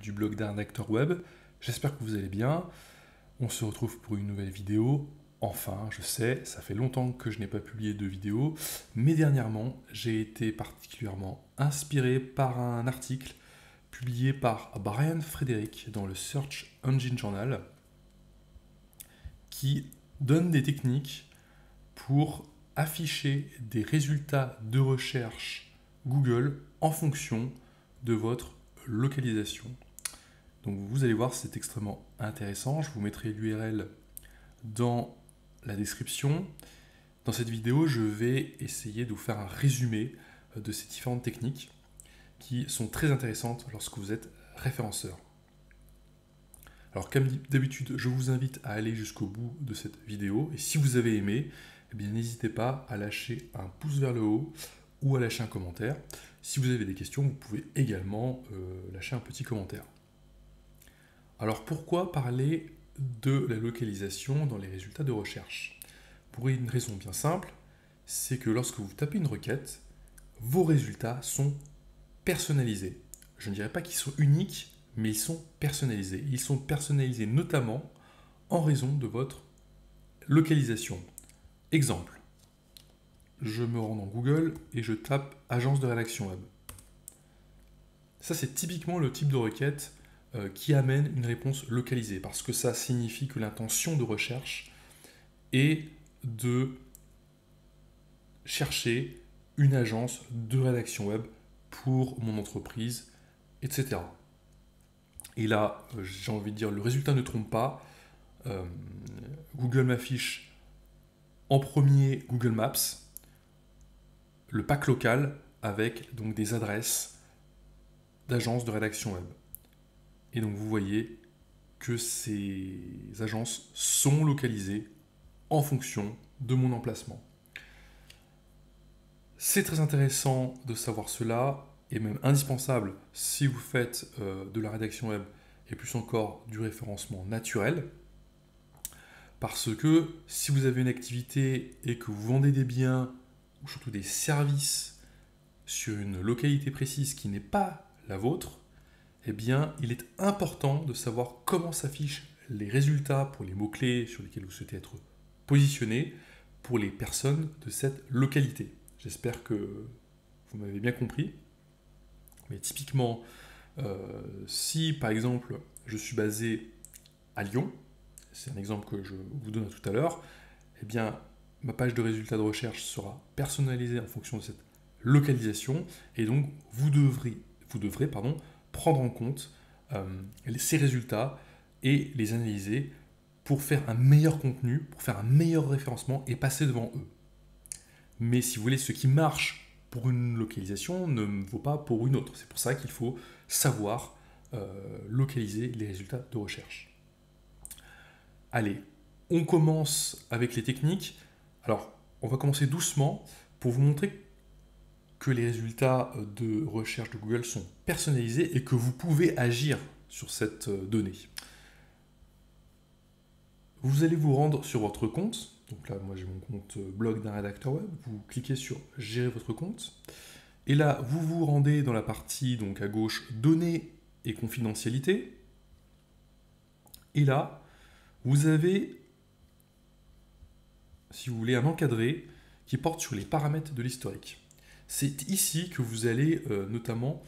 du blog d'un acteur web. J'espère que vous allez bien. On se retrouve pour une nouvelle vidéo. Enfin, je sais, ça fait longtemps que je n'ai pas publié de vidéo, mais dernièrement, j'ai été particulièrement inspiré par un article publié par Brian Frederick dans le Search Engine Journal qui donne des techniques pour afficher des résultats de recherche Google en fonction de votre localisation. Donc vous allez voir, c'est extrêmement intéressant. Je vous mettrai l'URL dans la description. Dans cette vidéo, je vais essayer de vous faire un résumé de ces différentes techniques qui sont très intéressantes lorsque vous êtes référenceur. Alors comme d'habitude, je vous invite à aller jusqu'au bout de cette vidéo et si vous avez aimé, eh bien, n'hésitez pas à lâcher un pouce vers le haut ou à lâcher un commentaire. Si vous avez des questions, vous pouvez également lâcher un petit commentaire. Alors pourquoi parler de la localisation dans les résultats de recherche? Pour une raison bien simple, c'est que lorsque vous tapez une requête, vos résultats sont personnalisés. Je ne dirais pas qu'ils sont uniques, mais ils sont personnalisés. Ils sont personnalisés notamment en raison de votre localisation. Exemple, je me rends dans Google et je tape agence de rédaction web. Ça, c'est typiquement le type de requête qui amène une réponse localisée, parce que ça signifie que l'intention de recherche est de chercher une agence de rédaction web pour mon entreprise, etc. Et là, j'ai envie de dire, le résultat ne trompe pas. Google m'affiche en premier Google Maps, le pack local avec donc des adresses d'agences de rédaction web. Et donc vous voyez que ces agences sont localisées en fonction de mon emplacement. C'est très intéressant de savoir cela, et même indispensable si vous faites de la rédaction web et plus encore du référencement naturel, parce que si vous avez une activité et que vous vendez des biens ou surtout des services sur une localité précise qui n'est pas la vôtre, eh bien, il est important de savoir comment s'affichent les résultats pour les mots-clés sur lesquels vous souhaitez être positionné pour les personnes de cette localité. J'espère que vous m'avez bien compris. Mais typiquement, si par exemple je suis basé à Lyon, c'est un exemple que je vous donne tout à l'heure, eh bien ma page de résultats de recherche sera personnalisée en fonction de cette localisation et donc vous devrez prendre en compte ces résultats et les analyser pour faire un meilleur contenu, pour faire un meilleur référencement et passer devant eux. Mais si vous voulez, ce qui marche pour une localisation ne vaut pas pour une autre. C'est pour ça qu'il faut savoir localiser les résultats de recherche. Allez, on commence avec les techniques. Alors, on va commencer doucement pour vous montrer que les résultats de recherche de Google sont personnalisés et que vous pouvez agir sur cette donnée. Vous allez vous rendre sur votre compte. Donc là, moi j'ai mon compte blog d'un rédacteur web. Vous cliquez sur gérer votre compte. Et là, vous vous rendez dans la partie donc à gauche données et confidentialité. Et là, vous avez, si vous voulez, un encadré qui porte sur les paramètres de l'historique. C'est ici que vous allez notamment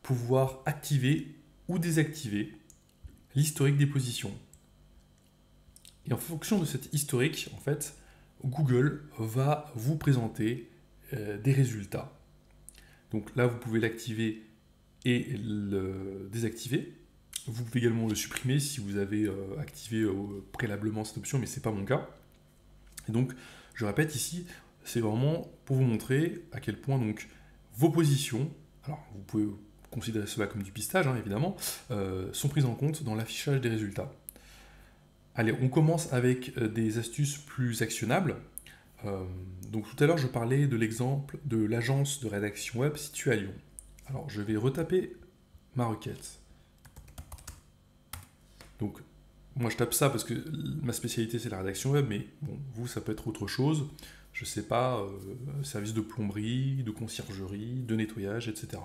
pouvoir activer ou désactiver l'historique des positions. Et en fonction de cet historique, en fait, Google va vous présenter des résultats. Donc là, vous pouvez l'activer et le désactiver. Vous pouvez également le supprimer si vous avez activé préalablement cette option, mais ce n'est pas mon cas. Et donc, je répète ici, c'est vraiment pour vous montrer à quel point donc, vos positions, alors vous pouvez considérer cela comme du pistage, hein, évidemment, sont prises en compte dans l'affichage des résultats. Allez, on commence avec des astuces plus actionnables. Donc tout à l'heure, je parlais de l'exemple de l'agence de rédaction web située à Lyon. Alors, je vais retaper ma requête. Donc, moi, je tape ça parce que ma spécialité, c'est la rédaction web, mais bon, vous, ça peut être autre chose. Je sais pas, service de plomberie, de conciergerie, de nettoyage, etc.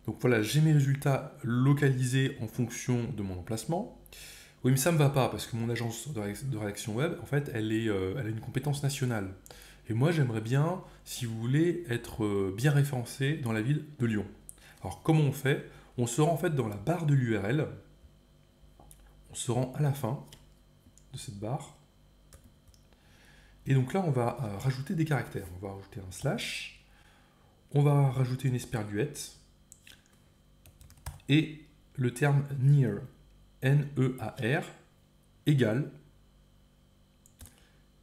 Donc voilà, j'ai mes résultats localisés en fonction de mon emplacement. Oui, mais ça ne me va pas parce que mon agence de rédaction web, en fait, elle a une compétence nationale. Et moi, j'aimerais bien, si vous voulez, être bien référencé dans la ville de Lyon. Alors, comment on fait? On se rend en fait dans la barre de l'URL. On se rend à la fin de cette barre. Et donc là, on va rajouter des caractères. On va rajouter un slash. On va rajouter une esperluette. Et le terme near, N-E-A-R, égale.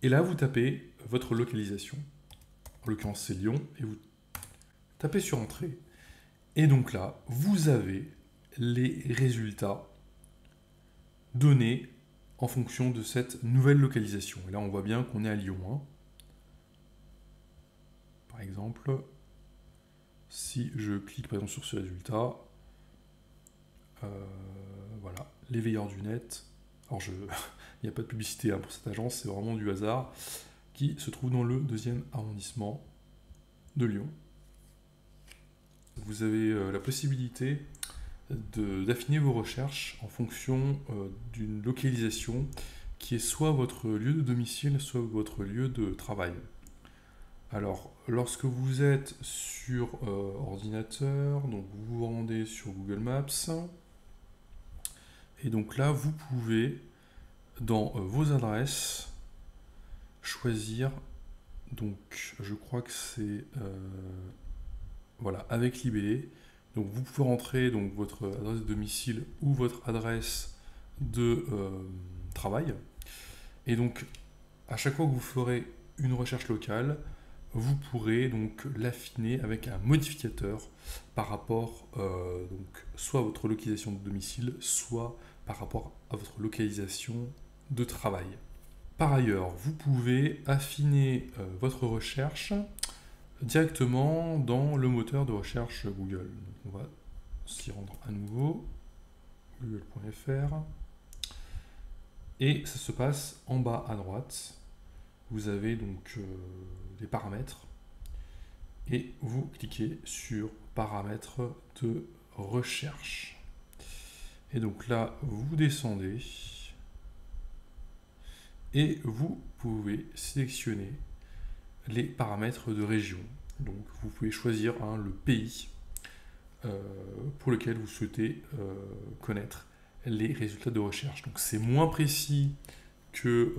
Et là, vous tapez votre localisation. En l'occurrence, c'est Lyon. Et vous tapez sur Entrée. Et donc là, vous avez les résultats donnés en fonction de cette nouvelle localisation. Et là, on voit bien qu'on est à Lyon. Hein. Par exemple, si je clique par exemple sur ce résultat, voilà, les veilleurs du net. Alors, il n'y a pas de publicité hein, pour cette agence, c'est vraiment du hasard, qui se trouve dans le 2e arrondissement de Lyon. Vous avez la possibilité d'affiner vos recherches en fonction d'une localisation qui est soit votre lieu de domicile, soit votre lieu de travail. Alors, lorsque vous êtes sur ordinateur, donc vous vous rendez sur Google Maps, et donc là, vous pouvez, dans vos adresses, choisir, donc je crois que c'est, voilà, avec libellé. Donc vous pouvez rentrer donc, votre adresse de domicile ou votre adresse de travail. Et donc, à chaque fois que vous ferez une recherche locale, vous pourrez donc l'affiner avec un modificateur par rapport donc, soit à votre localisation de domicile, soit par rapport à votre localisation de travail. Par ailleurs, vous pouvez affiner votre recherche directement dans le moteur de recherche Google. Donc on va s'y rendre à nouveau, google.fr, et ça se passe en bas à droite. Vous avez donc les paramètres, et vous cliquez sur paramètres de recherche. Et donc là, vous descendez, et vous pouvez sélectionner les paramètres de région. Donc vous pouvez choisir le pays pour lequel vous souhaitez connaître les résultats de recherche. Donc c'est moins précis que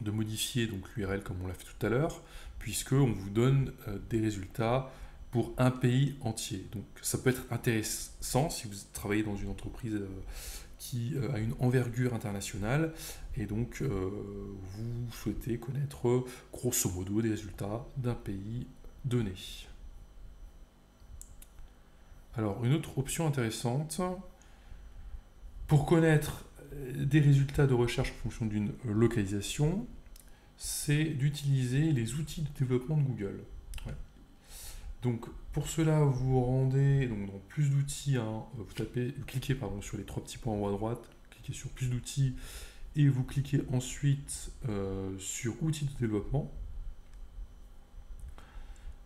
de modifier donc l'URL comme on l'a fait tout à l'heure, puisqu'on vous donne des résultats pour un pays entier. Donc ça peut être intéressant si vous travaillez dans une entreprise qui a une envergure internationale et donc vous souhaitez connaître grosso modo des résultats d'un pays donné. Alors une autre option intéressante, pour connaître des résultats de recherche en fonction d'une localisation, c'est d'utiliser les outils de développement de Google. Ouais. Donc pour cela, vous vous rendez donc, dans plus d'outils, hein, vous cliquez sur les 3 petits points en haut à droite, cliquez sur plus d'outils et vous cliquez ensuite sur outils de développement.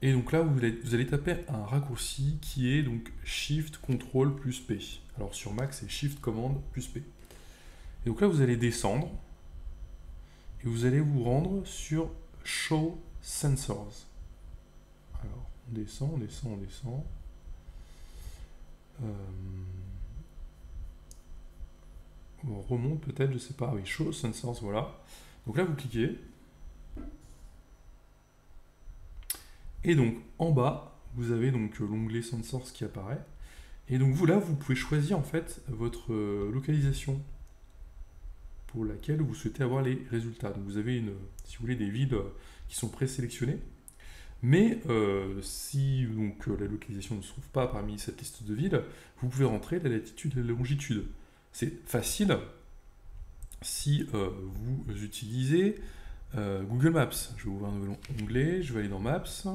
Et donc là, vous allez taper un raccourci qui est donc Shift Ctrl plus P. Alors sur Mac, c'est Shift Command plus P. Et donc là, vous allez descendre et vous allez vous rendre sur Show Sensors. Alors, on descend, on descend, on descend. On remonte peut-être, je sais pas. Oui, Show Sensors, voilà. Donc là, vous cliquez. Et donc, en bas, vous avez donc l'onglet Sensors qui apparaît. Et donc, là, vous pouvez choisir en fait votre localisation pour laquelle vous souhaitez avoir les résultats. Donc, vous avez, si vous voulez, des villes qui sont présélectionnées. Mais si donc, la localisation ne se trouve pas parmi cette liste de villes, vous pouvez rentrer la latitude et la longitude. C'est facile si vous utilisez Google Maps. Je vais ouvrir un nouvel onglet, je vais aller dans Maps.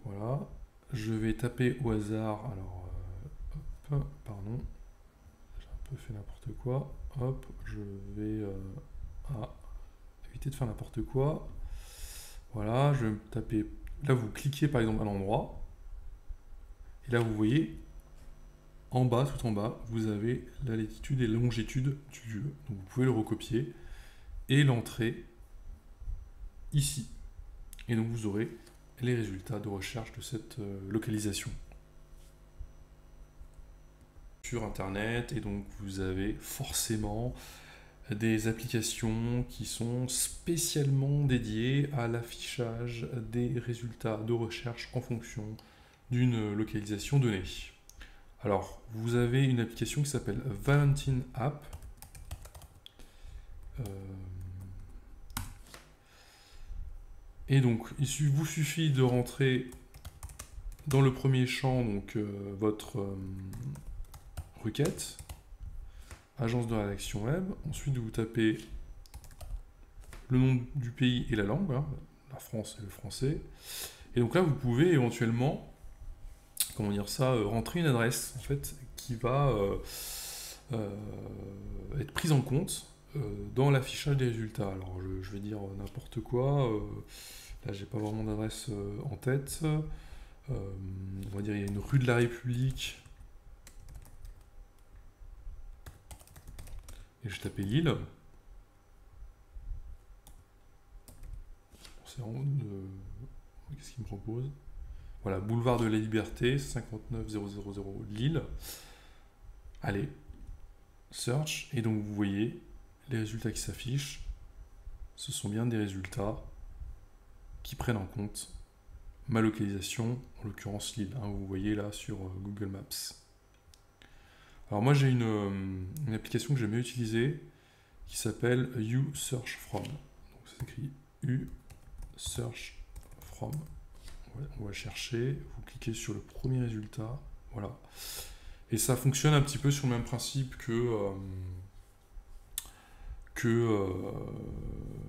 Voilà. Je vais taper au hasard. Alors, hop, pardon. J'ai un peu fait n'importe quoi. Hop, je vais éviter de faire n'importe quoi. Voilà, je vais taper là vous cliquez par exemple à l'endroit, et là vous voyez, en bas, tout en bas, vous avez la latitude et la longitude du lieu. Donc vous pouvez le recopier et l'entrer ici. Et donc vous aurez les résultats de recherche de cette localisation sur Internet. Et donc vous avez forcément des applications qui sont spécialement dédiées à l'affichage des résultats de recherche en fonction d'une localisation donnée. Alors, vous avez une application qui s'appelle Valentine App. Et donc, il vous suffit de rentrer dans le premier champ donc, votre requête, agence de rédaction web. Ensuite, vous tapez le nom du pays et la langue, hein, la France et le français. Et donc là, vous pouvez éventuellement, comment dire ça, rentrer une adresse en fait qui va être prise en compte dans l'affichage des résultats. Alors je vais dire n'importe quoi. Là, j'ai pas vraiment d'adresse en tête. On va dire il y a une rue de la République. Et je tapais Lille. C'est vraiment qu'est-ce qu'il me propose? Voilà, boulevard de la Liberté, 59000 Lille. Allez, search, et donc vous voyez les résultats qui s'affichent. Ce sont bien des résultats qui prennent en compte ma localisation, en l'occurrence Lille. Hein, vous voyez là sur Google Maps. Alors moi j'ai une application que j'aime bien utiliser qui s'appelle uSearchFrom. Donc ça s'écrit uSearchFrom. On va chercher, vous cliquez sur le premier résultat, voilà. Et ça fonctionne un petit peu sur le même principe que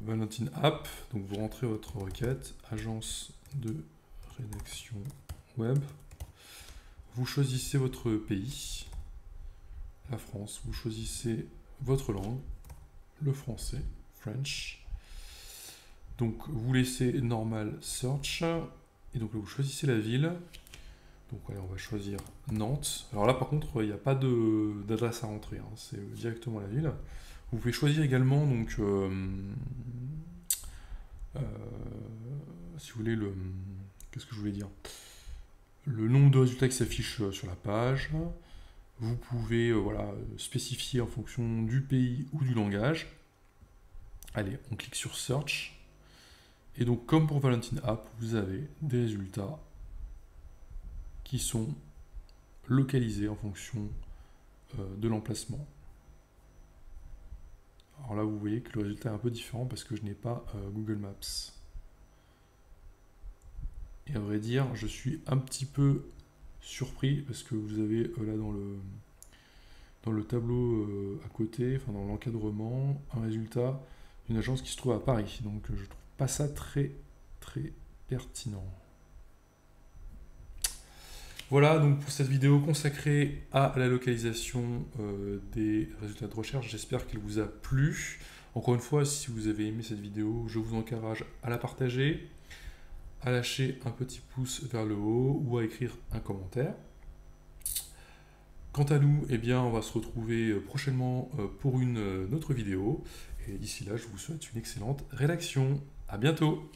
Valentine App. Donc vous rentrez votre requête, agence de rédaction web. Vous choisissez votre pays, la France. Vous choisissez votre langue, le français, French. Donc vous laissez normal search. Et donc là, vous choisissez la ville. Donc allez, on va choisir Nantes. Alors là, par contre, il n'y a pas d'adresse à rentrer. Hein, c'est directement la ville. Vous pouvez choisir également, donc, si vous voulez, qu'est-ce que je voulais dire? Le nombre de résultats qui s'affichent sur la page. Vous pouvez voilà, spécifier en fonction du pays ou du langage. Allez, on clique sur Search. Et donc, comme pour Valentine App, vous avez des résultats qui sont localisés en fonction de l'emplacement. Alors là, vous voyez que le résultat est un peu différent parce que je n'ai pas Google Maps. Et à vrai dire, je suis un petit peu surpris parce que vous avez là dans le tableau à côté, enfin dans l'encadrement, un résultat d'une agence qui se trouve à Paris. Donc je trouve pas ça très pertinent. Voilà donc pour cette vidéo consacrée à la localisation des résultats de recherche. J'espère qu'elle vous a plu. Encore une fois, si vous avez aimé cette vidéo, je vous encourage à la partager, à lâcher un petit pouce vers le haut ou à écrire un commentaire. Quant à nous, eh bien, on va se retrouver prochainement pour une autre vidéo. Et d'ici là, je vous souhaite une excellente rédaction. À bientôt!